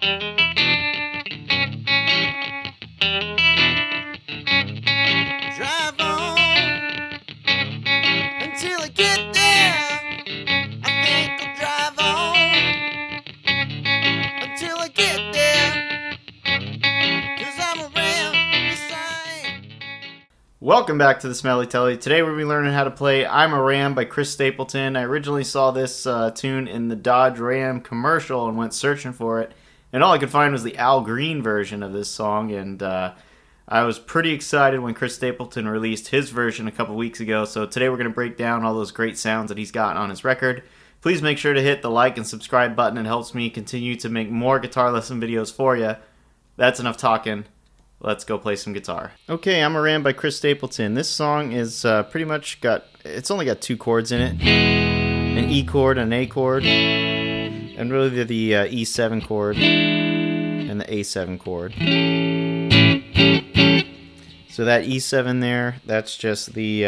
Drive on until I get there. I think I'll drive on until I get there. 'Cause I'm around the sign. Welcome back to the Smelly Tele. Today we'll be learning how to play I'm a Ram by Chris Stapleton. I originally saw this tune in the Dodge Ram commercial and went searching for it. And all I could find was the Al Green version of this song. And I was pretty excited when Chris Stapleton released his version a couple weeks ago. So today we're going to break down all those great sounds that he's got on his record. Please make sure to hit the like and subscribe button. It helps me continue to make more guitar lesson videos for you. That's enough talking. Let's go play some guitar. Okay, I'm a Ram by Chris Stapleton. This song is pretty much it's only got two chords in it. An E chord and an A chord. And really the E7 chord and the A7 chord. So that E7 there, that's just the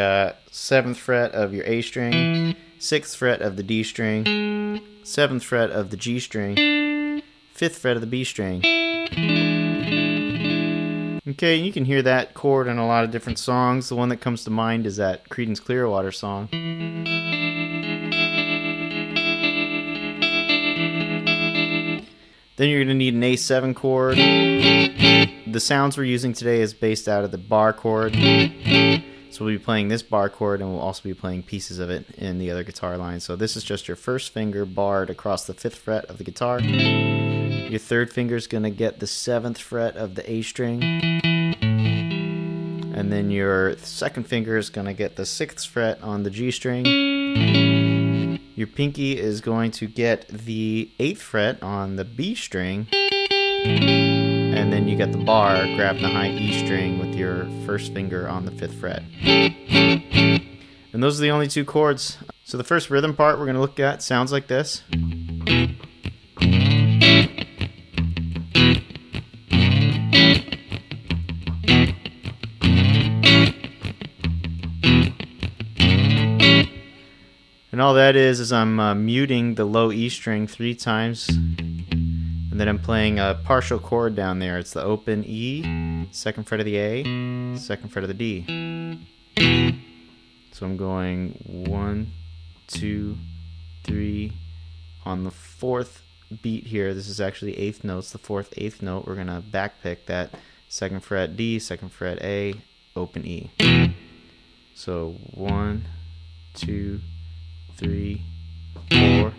7th fret of your A string, 6th fret of the D string, 7th fret of the G string, 5th fret of the B string. Okay, you can hear that chord in a lot of different songs. The one that comes to mind is that Creedence Clearwater song. Then you're going to need an A7 chord. The sounds we're using today is based out of the bar chord. So we'll be playing this bar chord and we'll also be playing pieces of it in the other guitar line. So this is just your first finger barred across the 5th fret of the guitar. Your third finger is going to get the 7th fret of the A string. And then your second finger is going to get the 6th fret on the G string. Your pinky is going to get the 8th fret on the B string. And then you got the bar, grab the high E string with your first finger on the 5th fret. And those are the only two chords. So the first rhythm part we're going to look at sounds like this. And all that is I'm muting the low E string 3 times, and then I'm playing a partial chord down there. It's the open E, 2nd fret of the A, 2nd fret of the D. So I'm going 1, 2, 3. On the 4th beat here, this is actually 8th notes, the 4th 8th note. We're going to backpick that 2nd fret D, 2nd fret A, open E. So 1, 2, 3, 4.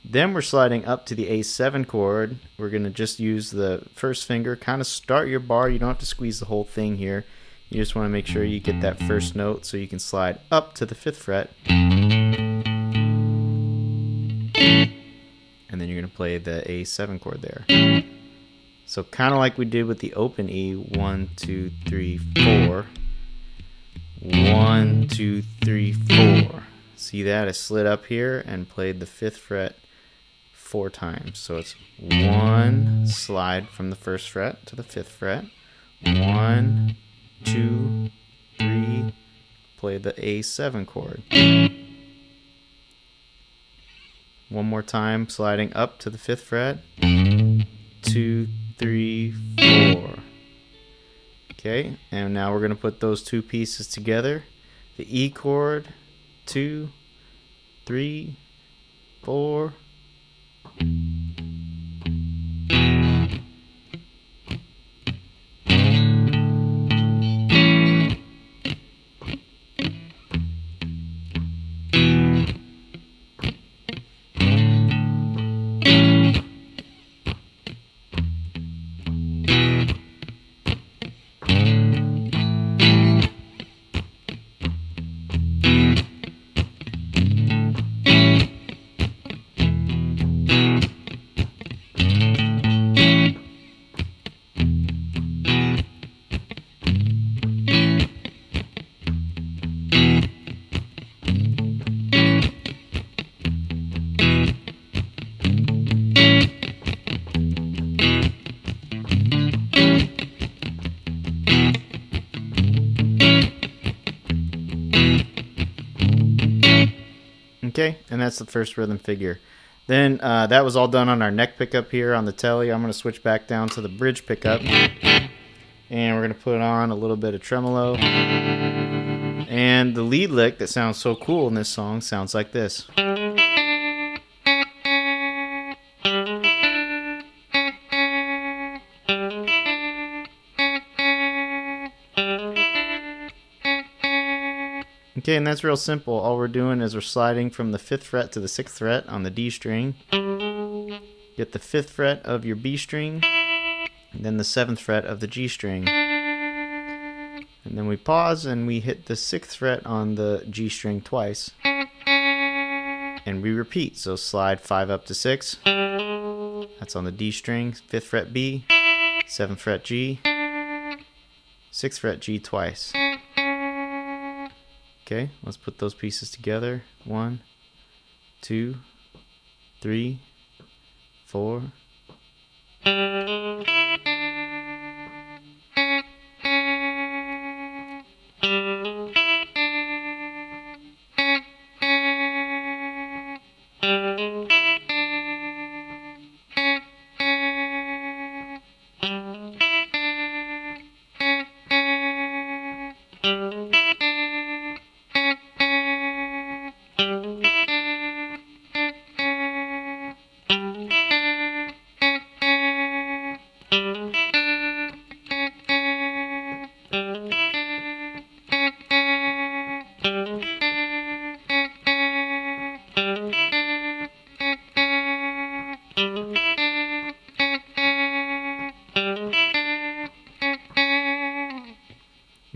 Then we're sliding up to the A7 chord. We're going to just use the first finger, kind of start your bar. You don't have to squeeze the whole thing here. You just want to make sure you get that first note so you can slide up to the 5th fret. And then you're going to play the A7 chord there. So kind of like we did with the open E, 1, 2, 3, 4. 1, 2, 3, 4. See that? I slid up here and played the 5th fret 4 times. So it's 1, slide from the 1st fret to the 5th fret. 1, 2, 3, play the A7 chord. One more time, sliding up to the 5th fret. 2, 3, 4. Okay, and now we're going to put those two pieces together. The E chord, 2, 3, 4. Okay, and that's the first rhythm figure. Then that was all done on our neck pickup here on the Tele. I'm going to switch back down to the bridge pickup. And we're going to put on a little bit of tremolo. And the lead lick that sounds so cool in this song sounds like this. Okay, and that's real simple. All we're doing is we're sliding from the 5th fret to the 6th fret on the D string. Get the 5th fret of your B string, and then the 7th fret of the G string. And then we pause and we hit the 6th fret on the G string twice. And we repeat. So slide 5 up to 6. That's on the D string, 5th fret B, 7th fret G, 6th fret G twice. Okay, let's put those pieces together. 1, 2, 3, 4.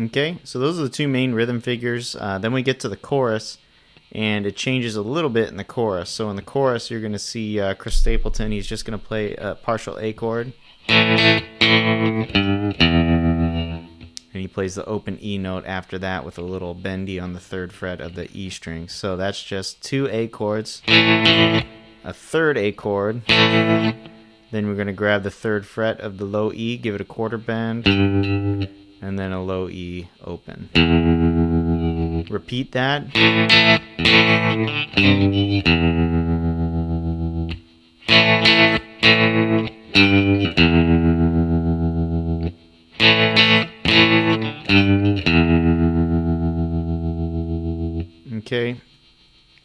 Okay, so those are the two main rhythm figures. Then we get to the chorus, and it changes a little bit in the chorus. So in the chorus, you're going to see Chris Stapleton. He's just going to play a partial A chord. And he plays the open E note after that with a little bendy on the 3rd fret of the E string. So that's just 2 A chords, a 3rd A chord. Then we're going to grab the 3rd fret of the low E, give it a quarter bend, and then a low E open. Repeat that. Okay,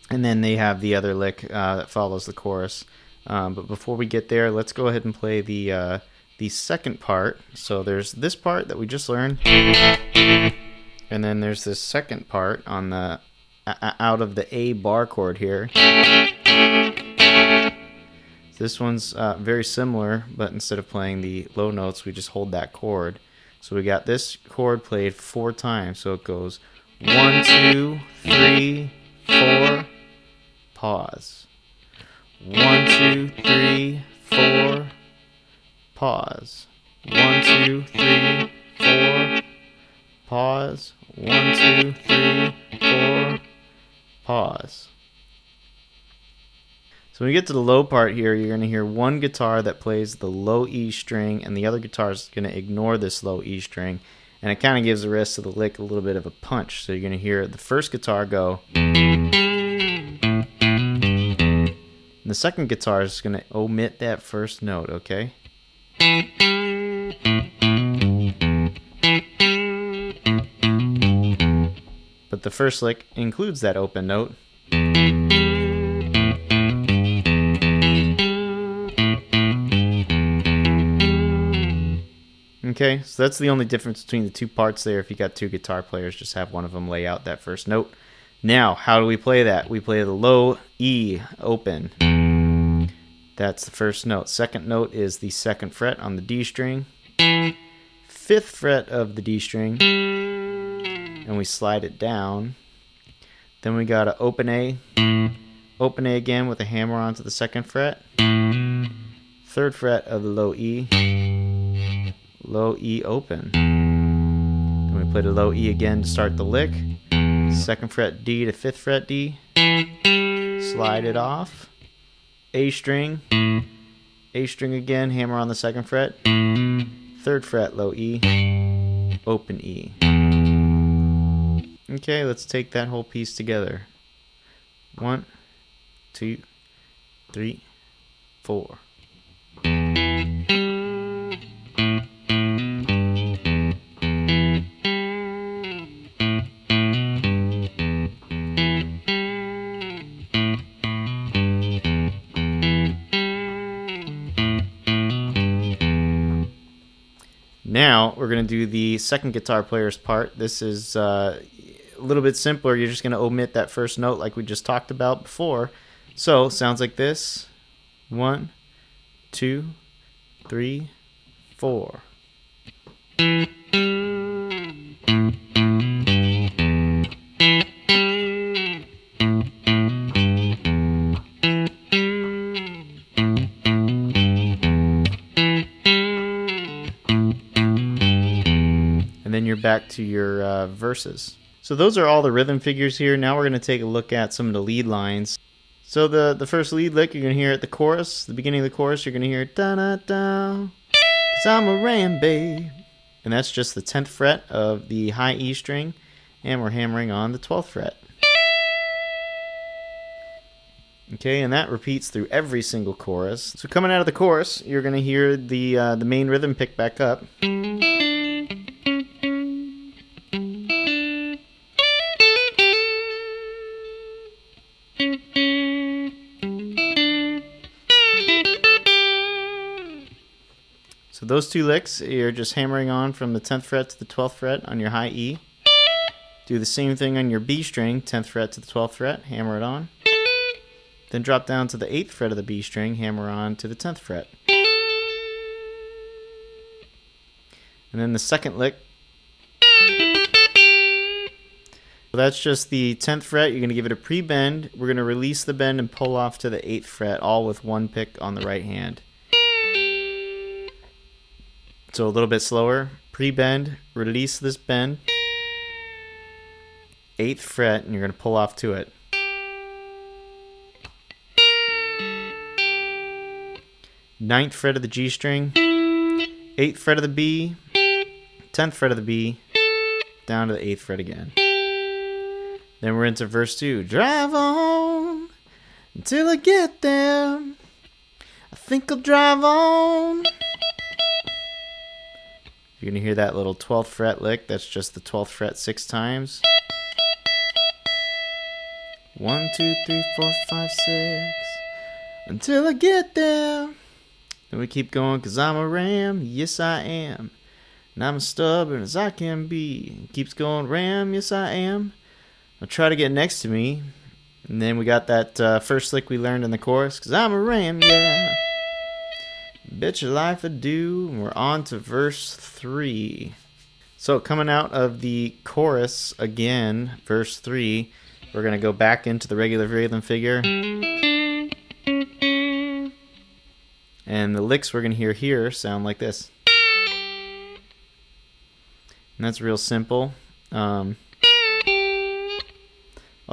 and then they have the other lick that follows the chorus. But before we get there, let's go ahead and play the second part. So there's this part that we just learned, and then there's this second part on the out of the A bar chord here. This one's very similar, but instead of playing the low notes, we just hold that chord. So we got this chord played 4 times. So it goes 1, 2, 3, 4, pause. 1, 2, 3, 4, pause. 1, 2, 3, 4, pause. 1, 2, 3, 4, pause. So when we get to the low part here, you're going to hear one guitar that plays the low E string, and the other guitar is going to ignore this low E string, and it kind of gives the rest of the lick a little bit of a punch. So you're going to hear the first guitar go, and the second guitar is going to omit that first note, okay? But the first lick includes that open note. Okay, so that's the only difference between the two parts there. If you got 2 guitar players, just have one of them lay out that first note. Now, how do we play that? We play the low E open. That's the first note. Second note is the 2nd fret on the D string. 5th fret of the D string. And we slide it down. Then we got an open A. Open A again with a hammer onto the 2nd fret. 3rd fret of the low E. Low E open. Then we play the low E again to start the lick. 2nd fret D to 5th fret D. Slide it off. A string. A string again, hammer on the 2nd fret. 3rd fret low E. Open E. Okay, let's take that whole piece together. 1, 2, 3. 4. Now we're going to do the second guitar player's part. This is a little bit simpler. You're just going to omit that first note like we just talked about before. So sounds like this. 1, 2, 3, 4. And then you're back to your verses. So those are all the rhythm figures here. Now we're going to take a look at some of the lead lines. So the first lead lick, you're going to hear at the chorus. The beginning of the chorus, you're going to hear da-da-da, 'cause I'm a ram, babe. And that's just the 10th fret of the high E string. And we're hammering on the 12th fret. Okay, and that repeats through every single chorus. So coming out of the chorus, you're going to hear the main rhythm pick back up. So those two licks, you're just hammering on from the 10th fret to the 12th fret on your high E. Do the same thing on your B string, 10th fret to the 12th fret, hammer it on. Then drop down to the 8th fret of the B string, hammer on to the 10th fret. And then the second lick, so that's just the 10th fret. You're going to give it a pre-bend. We're going to release the bend and pull off to the 8th fret, all with one pick on the right hand. So a little bit slower. Pre-bend, release this bend, 8th fret, and you're going to pull off to it. Ninth fret of the G string, 8th fret of the B, 10th fret of the B, down to the 8th fret again. Then we're into verse 2. Drive on until I get there. I think I'll drive on. You're going to hear that little 12th fret lick. That's just the 12th fret 6 times. 1, 2, 3, 4, 5, 6. Until I get there. Then we keep going, 'cause I'm a ram, yes I am. And I'm as stubborn as I can be. It keeps going, ram, yes I am. I'll try to get next to me. And then we got that first lick we learned in the chorus, 'cause I'm a ram, yeah. Bet your life I do. And we're on to verse 3. So coming out of the chorus again, verse 3, we're going to go back into the regular rhythm figure. And the licks we're going to hear here sound like this. And that's real simple. All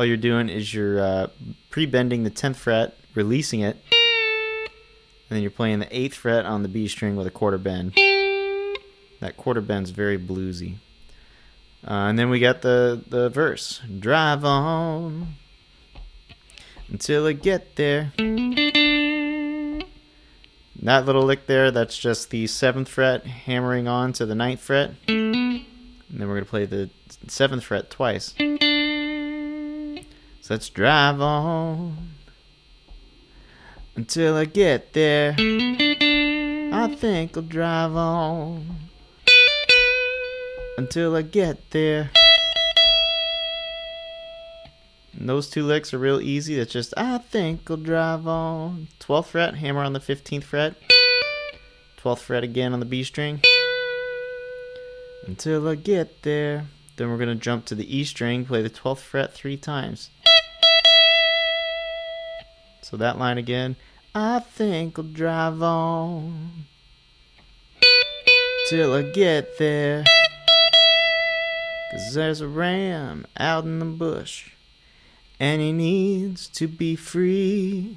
you're doing is you're pre-bending the 10th fret, releasing it, and then you're playing the 8th fret on the B string with a quarter bend. That quarter bend's very bluesy. And then we got the verse. Drive on until I get there. That little lick there, that's just the 7th fret hammering on to the 9th fret. And then we're going to play the 7th fret twice. So let's drive on until I get there. I think I'll drive on until I get there. And those two licks are real easy. That's just, I think I'll drive on. 12th fret, hammer on the 15th fret. 12th fret again on the B string. Until I get there. Then we're going to jump to the E string, play the 12th fret 3 times. So that line again. I think I'll drive on till I get there. 'Cause there's a ram out in the bush, and he needs to be free.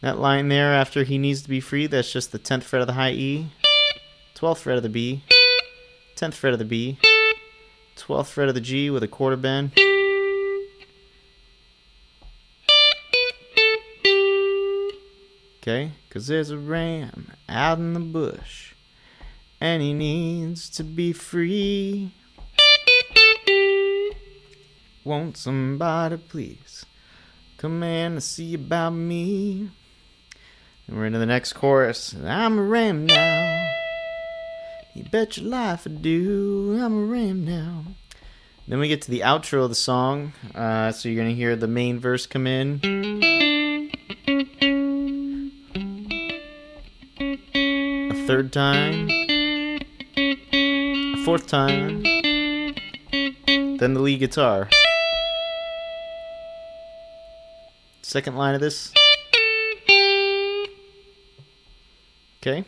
That line there after he needs to be free, that's just the 10th fret of the high E, 12th fret of the B, 10th fret of the B, 12th fret of the G with a quarter bend. Okay, because there's a ram out in the bush, and he needs to be free. Won't somebody please come in and see about me? And we're into the next chorus. I'm a ram now. You bet your life I do. I'm a ram now. Then we get to the outro of the song. So you're going to hear the main verse come in. A third time. A fourth time. Then the lead guitar. Second line of this. Okay.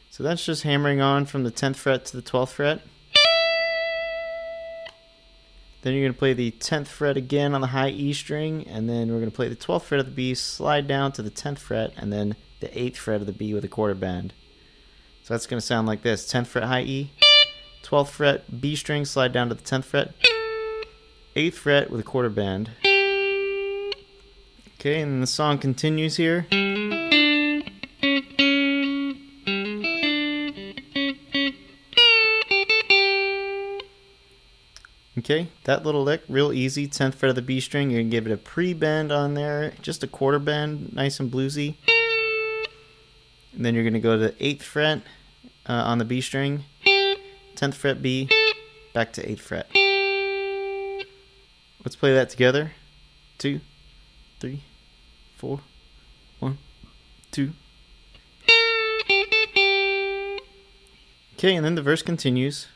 So that's just hammering on from the 10th fret to the 12th fret. Then you're going to play the 10th fret again on the high E string, and then we're going to play the 12th fret of the B, slide down to the 10th fret, and then the 8th fret of the B with a quarter bend. So that's going to sound like this. 10th fret high E, 12th fret B string, slide down to the 10th fret, 8th fret with a quarter bend. Okay, and then the song continues here. Okay, that little lick, real easy, 10th fret of the B string, you're going to give it a pre-bend on there, just a quarter bend, nice and bluesy. And then you're going to go to the 8th fret on the B string, 10th fret B, back to 8th fret. Let's play that together. 2, 3, 4, 1, 2. Okay, and then the verse continues.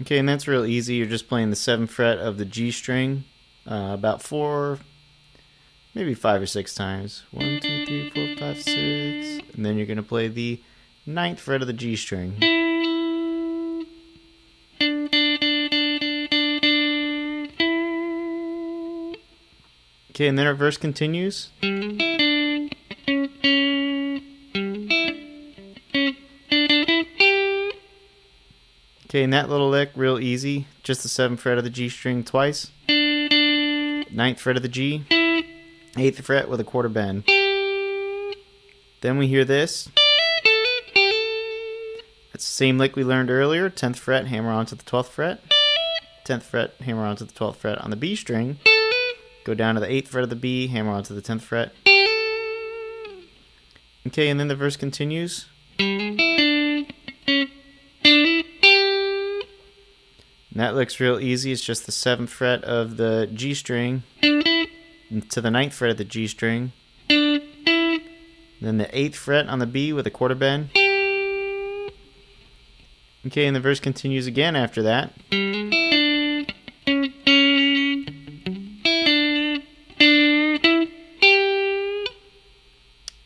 Okay, and that's real easy. You're just playing the 7th fret of the G string about 4, maybe 5 or 6 times. 1, 2, 3, 4, 5, 6. And then you're going to play the 9th fret of the G string. Okay, and then our verse continues. Okay, and that little lick, real easy. Just the 7th fret of the G string twice. 9th fret of the G. 8th fret with a quarter bend. Then we hear this. It's the same lick we learned earlier. 10th fret, hammer onto the 12th fret. 10th fret, hammer onto the 12th fret on the B string. Go down to the 8th fret of the B, hammer onto the 10th fret. Okay, and then the verse continues. And that looks real easy. It's just the 7th fret of the G string to the 9th fret of the G string. Then the 8th fret on the B with a quarter bend. Okay, and the verse continues again after that.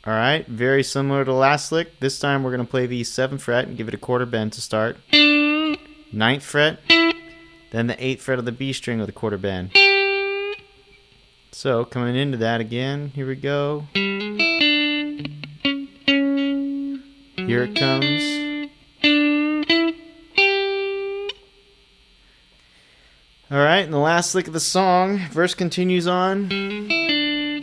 Alright, very similar to the last lick. This time we're going to play the 7th fret and give it a quarter bend to start. 9th fret. Then the 8th fret of the B string with a quarter bend. So, coming into that again, here we go. Here it comes. Alright, and the last lick of the song, verse continues on.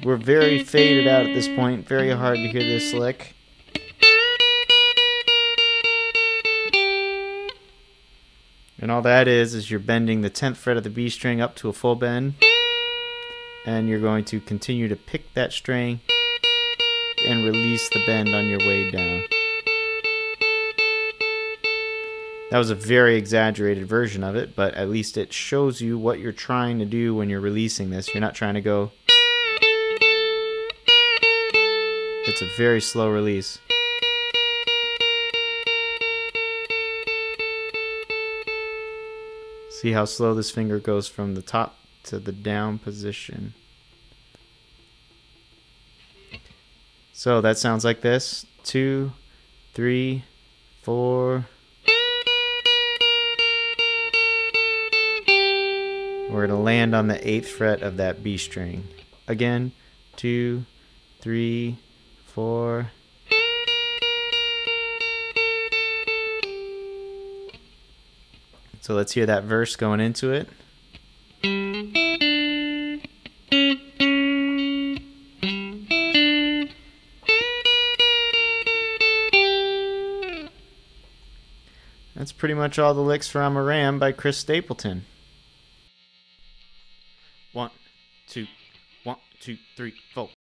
We're very faded out at this point, very hard to hear this lick. And all that is you're bending the 10th fret of the B string up to a full bend. And you're going to continue to pick that string and release the bend on your way down. That was a very exaggerated version of it, but at least it shows you what you're trying to do when you're releasing this. You're not trying to go... It's a very slow release. See how slow this finger goes from the top to the down position. So that sounds like this. 2, 3, 4. We're going to land on the 8th fret of that B string. Again, 2, 3, 4. So let's hear that verse going into it. That's pretty much all the licks for I'm a Ram by Chris Stapleton. 1, 2, 1, 2, 3, 4.